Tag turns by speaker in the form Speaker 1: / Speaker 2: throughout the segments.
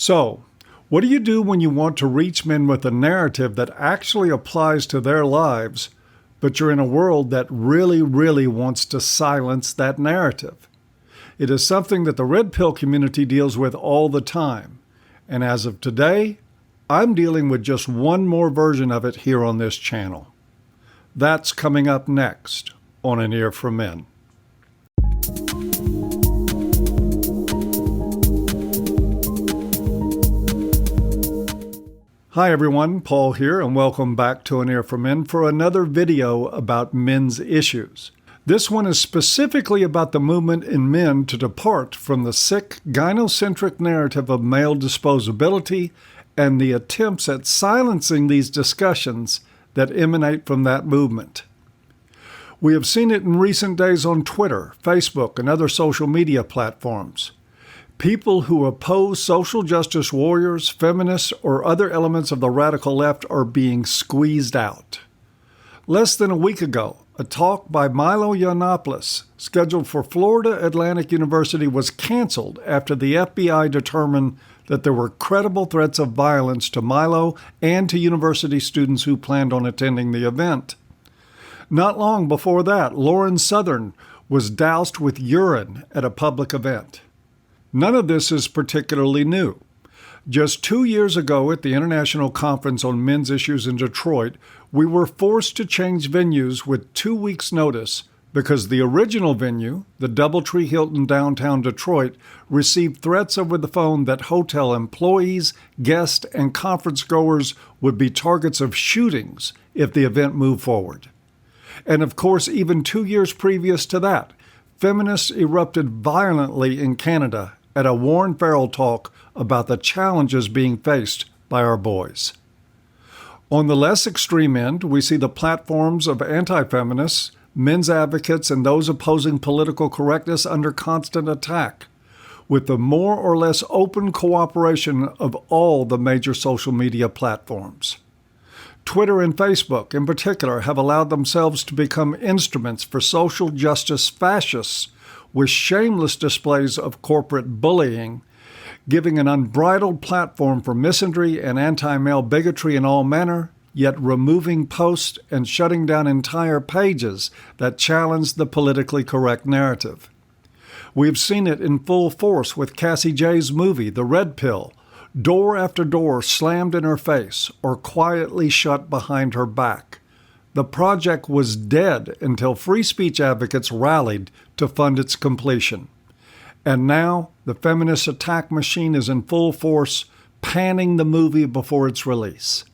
Speaker 1: So, what do you do when you want to reach men with a narrative that actually applies to their lives, but you're in a world that really wants to silence that narrative? It is something that the Red Pill community deals with all the time. And as of today, I'm dealing with just one more version of it here on this channel. That's coming up next on An Ear for Men. Hi everyone, Paul here, and welcome back to An Ear for Men for another video about men's issues. This one is specifically about the movement in men to depart from the sick, gynocentric narrative of male disposability and the attempts at silencing these discussions that emanate from that movement. We have seen it in recent days on Twitter, Facebook, and other social media platforms. People who oppose social justice warriors, feminists, or other elements of the radical left are being squeezed out. Less than a week ago, a talk by Milo Yiannopoulos, scheduled for Florida Atlantic University, was canceled after the FBI determined that there were credible threats of violence to Milo and to university students who planned on attending the event. Not long before that, Lauren Southern was doused with urine at a public event. None of this is particularly new. Just 2 years ago at the International Conference on Men's Issues in Detroit, we were forced to change venues with 2 weeks' notice because the original venue, the DoubleTree Hilton downtown Detroit, received threats over the phone that hotel employees, guests, and conference goers would be targets of shootings if the event moved forward. And of course, even 2 years previous to that, feminists erupted violently in Canada at a Warren Farrell talk about the challenges being faced by our boys. On the less extreme end, we see the platforms of anti-feminists, men's advocates, and those opposing political correctness under constant attack, with the more or less open cooperation of all the major social media platforms. Twitter and Facebook, in particular, have allowed themselves to become instruments for social justice fascists with shameless displays of corporate bullying, giving an unbridled platform for misandry and anti-male bigotry in all manner, yet removing posts and shutting down entire pages that challenge the politically correct narrative. We've seen it in full force with Cassie Jay's movie, The Red Pill. Door after door slammed in her face or quietly shut behind her back. The project was dead until free speech advocates rallied to fund its completion. And now the feminist attack machine is in full force, panning the movie before its release.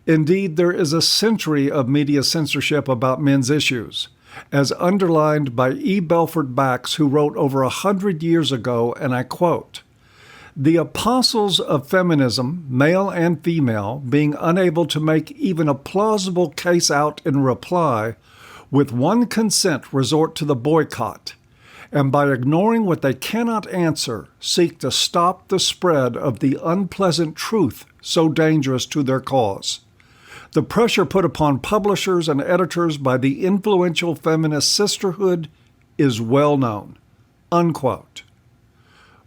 Speaker 1: Indeed, there is a century of media censorship about men's issues, as underlined by E. Belford Bax, who wrote over 100 years ago, and I quote, "The apostles of feminism, male and female, being unable to make even a plausible case out in reply, with one consent resort to the boycott, and by ignoring what they cannot answer, seek to stop the spread of the unpleasant truth so dangerous to their cause. The pressure put upon publishers and editors by the influential feminist sisterhood is well known." Unquote.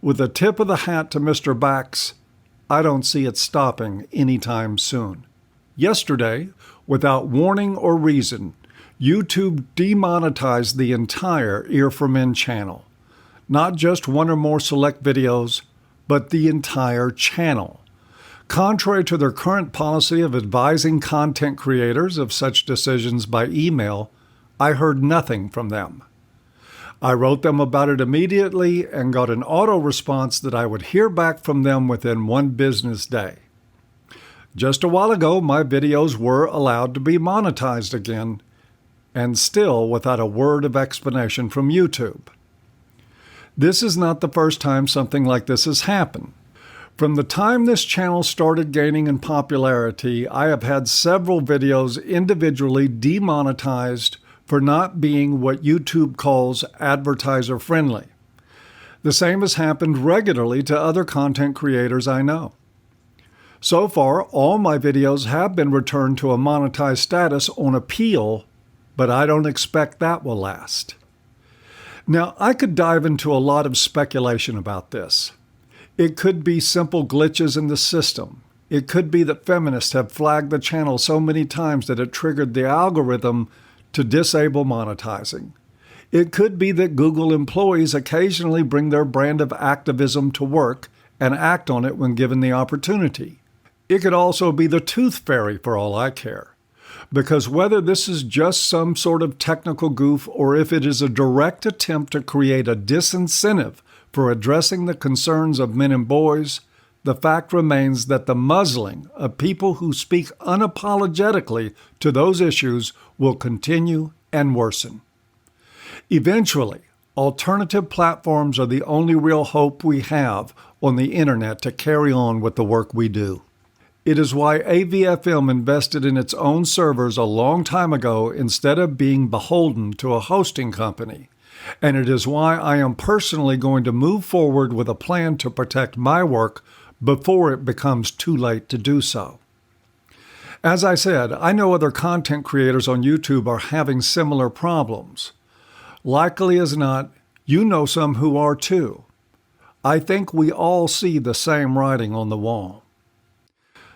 Speaker 1: With a tip of the hat to Mr. Bax, I don't see it stopping anytime soon. Yesterday, without warning or reason, YouTube demonetized the entire Ear for Men channel. Not just one or more select videos, but the entire channel. Contrary to their current policy of advising content creators of such decisions by email, I heard nothing from them. I wrote them about it immediately and got an auto response that I would hear back from them within 1 business day. Just a while ago, my videos were allowed to be monetized again, and still without a word of explanation from YouTube. This is not the first time something like this has happened. From the time this channel started gaining in popularity, I have had several videos individually demonetized for not being what YouTube calls advertiser-friendly. The same has happened regularly to other content creators I know. So far, all my videos have been returned to a monetized status on appeal, but I don't expect that will last. Now, I could dive into a lot of speculation about this. It could be simple glitches in the system. It could be that feminists have flagged the channel so many times that it triggered the algorithm to disable monetizing. It could be that Google employees occasionally bring their brand of activism to work and act on it when given the opportunity. It could also be the tooth fairy for all I care. Because whether this is just some sort of technical goof or if it is a direct attempt to create a disincentive for addressing the concerns of men and boys, the fact remains that the muzzling of people who speak unapologetically to those issues will continue and worsen. Eventually, alternative platforms are the only real hope we have on the internet to carry on with the work we do. It is why AVFM invested in its own servers a long time ago instead of being beholden to a hosting company. And it is why I am personally going to move forward with a plan to protect my work before it becomes too late to do so. As I said, I know other content creators on YouTube are having similar problems. Likely as not, you know some who are too. I think we all see the same writing on the wall.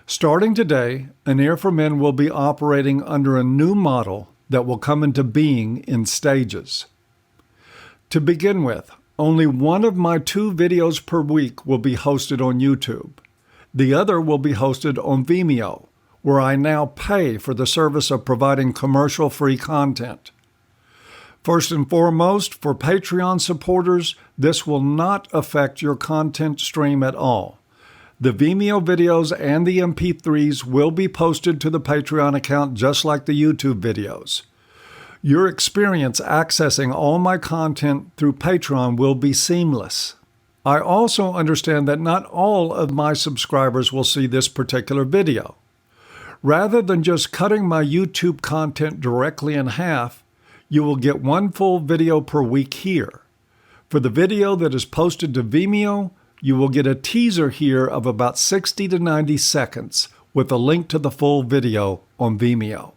Speaker 1: Starting today, An Ear for Men will be operating under a new model that will come into being in stages. To begin with, only one of my 2 videos per week will be hosted on YouTube. The other will be hosted on Vimeo, where I now pay for the service of providing commercial-free content. First and foremost, for Patreon supporters, this will not affect your content stream at all. The Vimeo videos and the MP3s will be posted to the Patreon account just like the YouTube videos. Your experience accessing all my content through Patreon will be seamless. I also understand that not all of my subscribers will see this particular video. Rather than just cutting my YouTube content directly in half, you will get 1 full video per week here. For the video that is posted to Vimeo, you will get a teaser here of about 60 to 90 seconds with a link to the full video on Vimeo.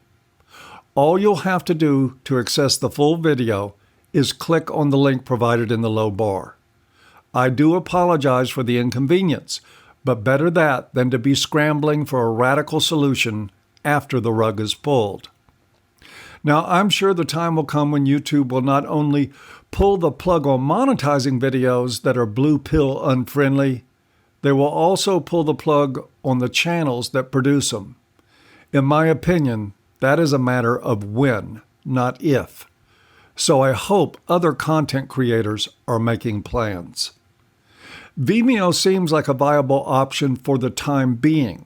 Speaker 1: All you'll have to do to access the full video is click on the link provided in the low bar. I do apologize for the inconvenience, but better that than to be scrambling for a radical solution after the rug is pulled. Now, I'm sure the time will come when YouTube will not only pull the plug on monetizing videos that are blue pill unfriendly, they will also pull the plug on the channels that produce them. In my opinion, that is a matter of when, not if. So I hope other content creators are making plans. Vimeo seems like a viable option for the time being.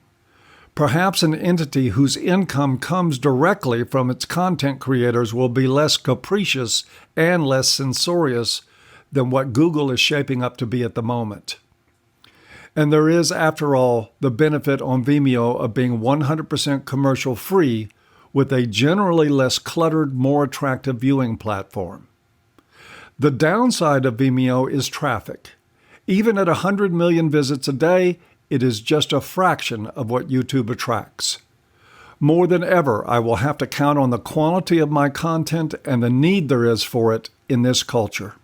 Speaker 1: Perhaps an entity whose income comes directly from its content creators will be less capricious and less censorious than what Google is shaping up to be at the moment. And there is, after all, the benefit on Vimeo of being 100% commercial-free with a generally less cluttered, more attractive viewing platform. The downside of Vimeo is traffic. Even at 100 million visits a day, it is just a fraction of what YouTube attracts. More than ever, I will have to count on the quality of my content and the need there is for it in this culture.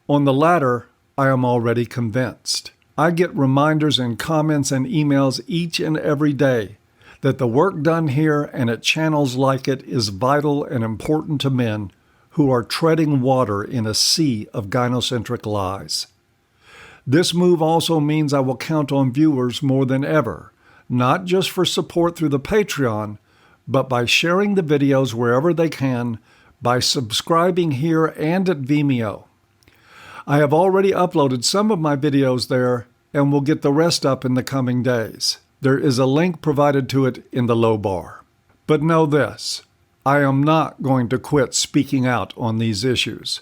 Speaker 1: On the latter, I am already convinced. I get reminders in comments and emails each and every day that the work done here and at channels like it is vital and important to men who are treading water in a sea of gynocentric lies. This move also means I will count on viewers more than ever, not just for support through the Patreon, but by sharing the videos wherever they can, by subscribing here and at Vimeo. I have already uploaded some of my videos there and will get the rest up in the coming days. There is a link provided to it in the low bar. But know this, I am not going to quit speaking out on these issues.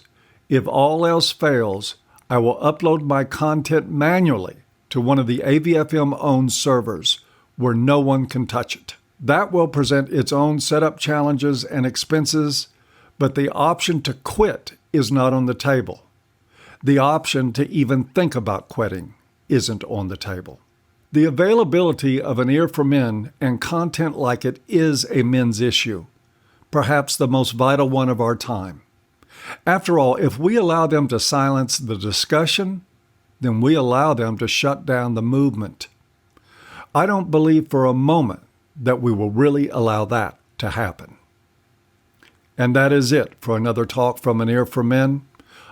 Speaker 1: If all else fails, I will upload my content manually to one of the AVFM-owned servers where no one can touch it. That will present its own setup challenges and expenses, but the option to quit is not on the table. The option to even think about quitting isn't on the table. The availability of An Ear for Men and content like it is a men's issue, perhaps the most vital one of our time. After all, if we allow them to silence the discussion, then we allow them to shut down the movement. I don't believe for a moment that we will really allow that to happen. And that is it for another talk from An Ear for Men.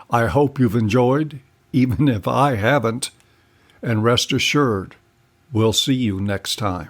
Speaker 1: I hope you've enjoyed, even if I haven't, and rest assured, we'll see you next time.